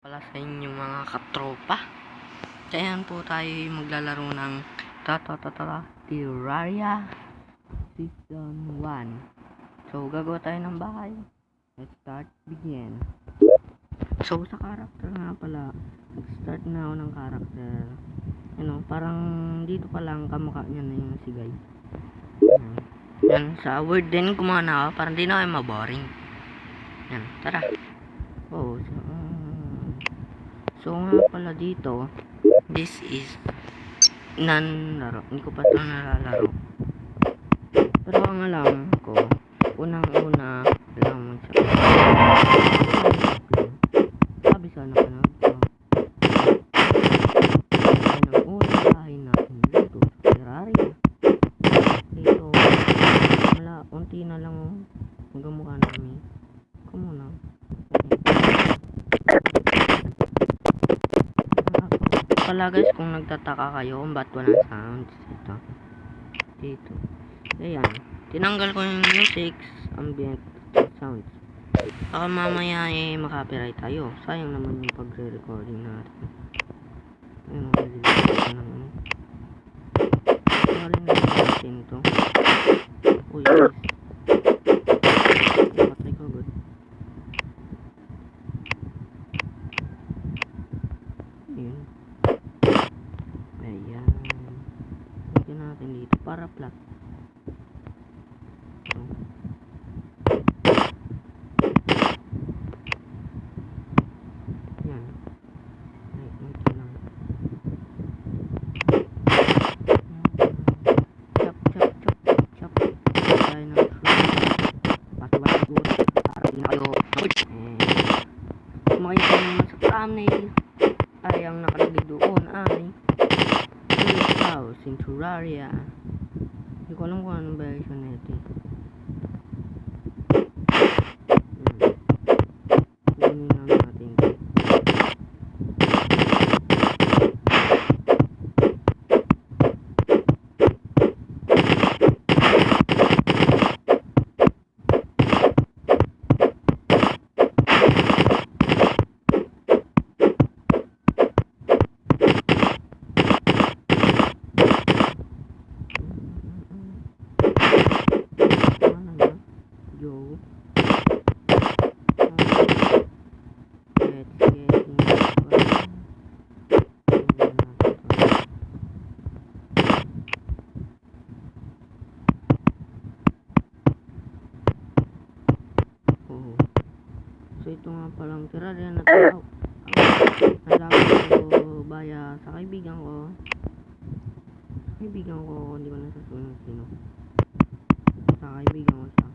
Pala sa inyo mga katropa. Kaya po tayo maglalaro ng Terraria Season 1. So gagawa tayo ng bahay. Let's start, begin. So sa character nga pala, nag-start na ako ng character. Parang dito pa lang kamukha niya na yung sigay. Yan, sa word din kumana ako para hindi na kayo maboring. Yan, tara. Oh, so nga pala dito, this is non-laro. Hindi ko pa ito nalalaro. Pero ang alam ko, unang-una lang sabi sana ka na ito. Ang unang bahay natin dito sa Terraria. Dito, unti na lang magamukha namin. Kumuna. Pala guys, kung nagtataka kayo kung ba't walang sounds dito. Ayan, tinanggal ko yung music, ambient sounds. Baka mamaya makapiright tayo. Sayang naman yung pagre-recording natin. Ayun, sorry na natin to. Uy, guys, patay ko good. Ayun. Ayan. Lagyan natin dito para flat. So. Ayan. Ay, ito lang. Chop, chop, chop, chop. Tayo ng fruit. Basta-basta good. Para di na kayo. Makita naman sa thumbnail. Ay, ang nakalagay doon ay House in Terraria. Hindi ko alam kung anong version nito. Kunin lang natin ito. So ito nga palang Terraria na tao. Nalaman ko baya sa kaibigan ko. Hindi ko nasasunod sino. Sa kaibigan ko siya.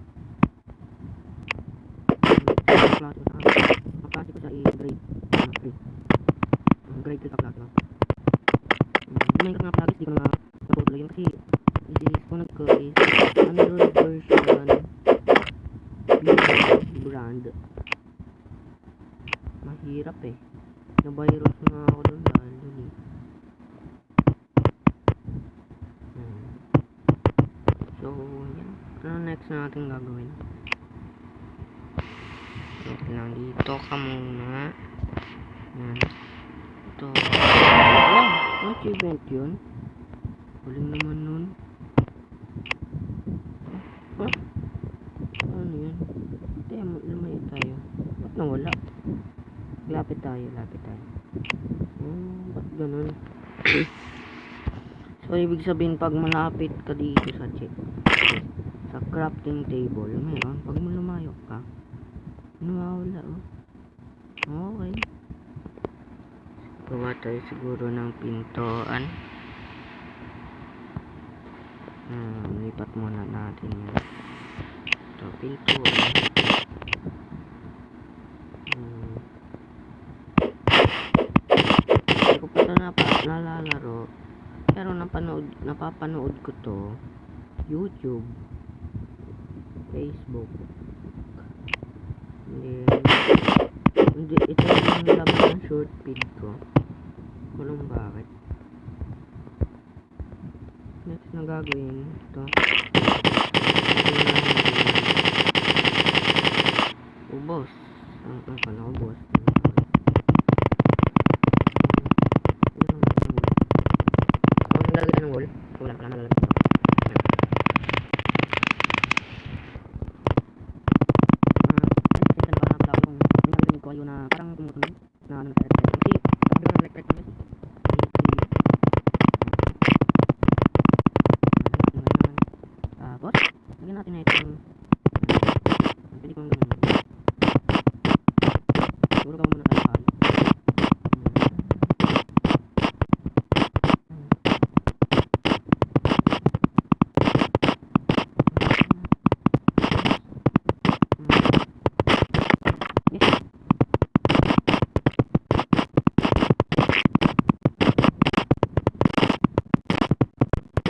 Ang klase ko siya grade 3. Grade 3 ka klase. May nga plugins, di ko na napupulagin kasi this phone ko is Android version brand. Mahirap na-virus na ako doon dahil yun So, yan. Ano next na natin gagawin? Wait lang, dito ka muna. Yan. Ito. Wow! Achievement yun. Huling naman nun. Huh? Ano yan? Lumay tayo. Ba't nawala? Lapit tayo. Ba't ganun? So, ibig sabihin, pag malapit ka dito sa crafting table, meron. Pag lumayo ka, nawawala, Okay. Gawa tayo siguro ng pintuan. Lipat muna natin yan. Ito, pintuan. Hindi ko pa ito nalalaro. Pero napapanood ko to YouTube, Facebook. Hindi ito yung laman ng short feed ko. Walang bakit. Next na gagawin ito. Ubos. Ang pala ubos. parang tumutunog na ano sa electric. Kasi sabi ng electric guys. Tapos, lagyan natin na itong pwede kong gawin. Siguro gawin muna tayo kayo.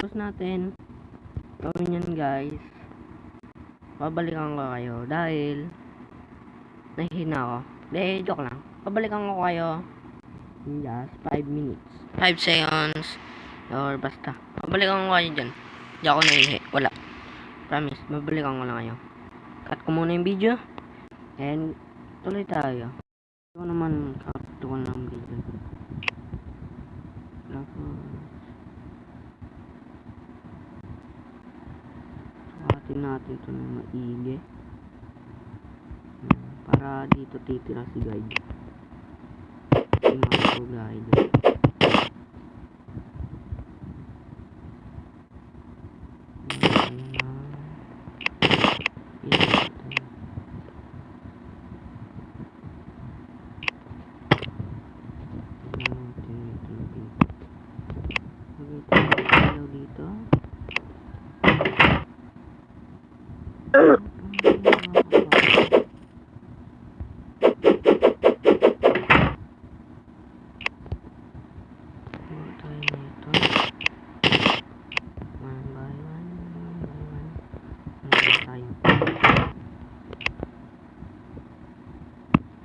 Tapos natin gawin yan guys. Pabalikan ko kayo dahil nahihina ako. Joke lang. Pabalikan ko kayo in just 5 minutes. 5 seconds. Or basta. Pabalikan ko kayo dyan. Hindi ako nahihi. Wala. Promise. Mabalikan ko lang kayo. Cut ko muna yung video. And tuloy tayo. Ito naman cut ko lang video. Sukatin natin ito ng maigi. Para dito titira si guide. Si Marco guide. Dito.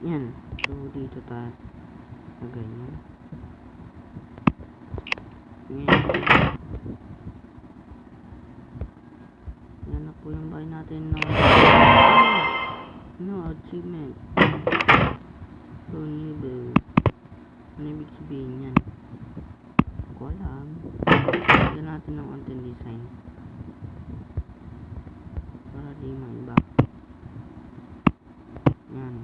Yan. So, dito tayo. Ganyan. Yan na po yung bahay natin na no achievement. So, nibble. Ano ibig sabihin yan? Hindi ko alam. Lagyan natin ng content design. Para di maiba. Yan.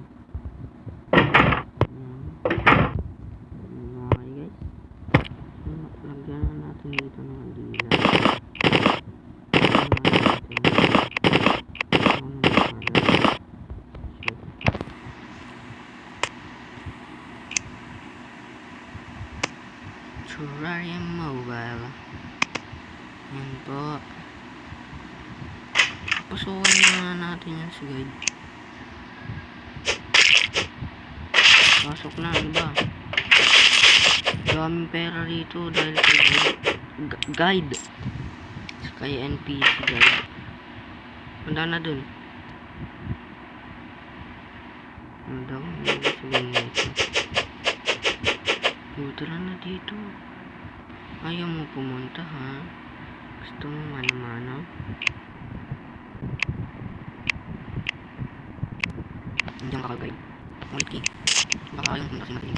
Okay guys. Lagyan na natin dito ng dila. Terrarium Mobile. Yan po. Pasukin na natin yan si guide. Pasok na, diba? Daming pera rito dahil kay guide. Kay NPC guide. Handa na dun. Ano daw? Sabihin mo ito. Tara na dito. Ayaw mo pumunta ha. Gusto mo mana-mana. Andiyan ka guide. Ulit ki. Baka ayaw pumunta kasi matinig.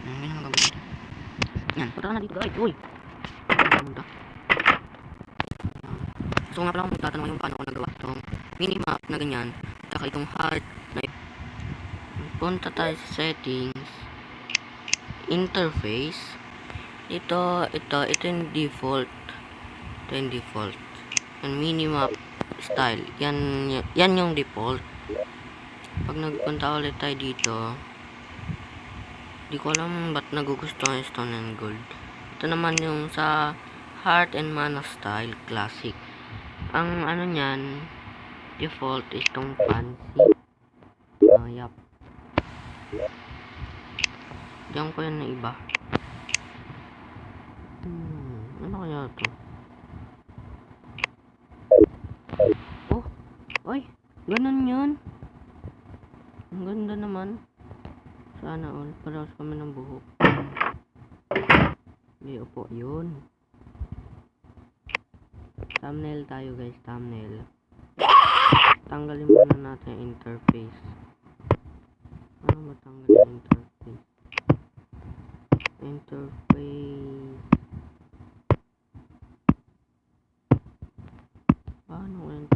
May naman gagawin. Yan. Tara na dito guide. Uy. Pumunta. So nga pala akong magtatanong yung paano ko nagawa itong minimap na ganyan. Saka itong heart na punta tayo sa settings, interface. Ito yung default. Ito yung default. And minimap style. Yan yung default. Pag nagpunta ulit tayo dito, di ko alam ba't nagugustuhan yung stone and gold. Ito naman yung sa heart and mana style classic. Ang ano nyan, default is itong fancy. Yup. Diyan ko yan na iba. Ano kaya ito? Oh, oy, ganun yun. Ang ganda naman. Sana all, parehas kami ng buhok. Hindi, opo, yun. Thumbnail tayo guys, thumbnail. Tanggalin muna natin yung interface. Ano ba tanggalin yung interface? Paano ko yung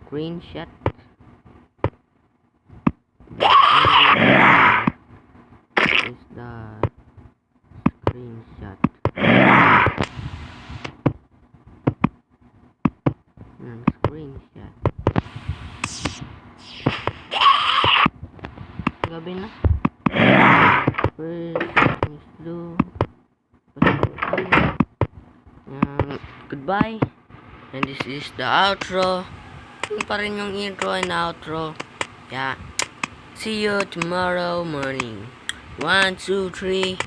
screenshot. Is the screenshot. Screenshot. Gabi na. First is do. Goodbye. And this is the outro. Yun pa rin yung intro and outro. Yeah. See you tomorrow morning. 1, 2, 3.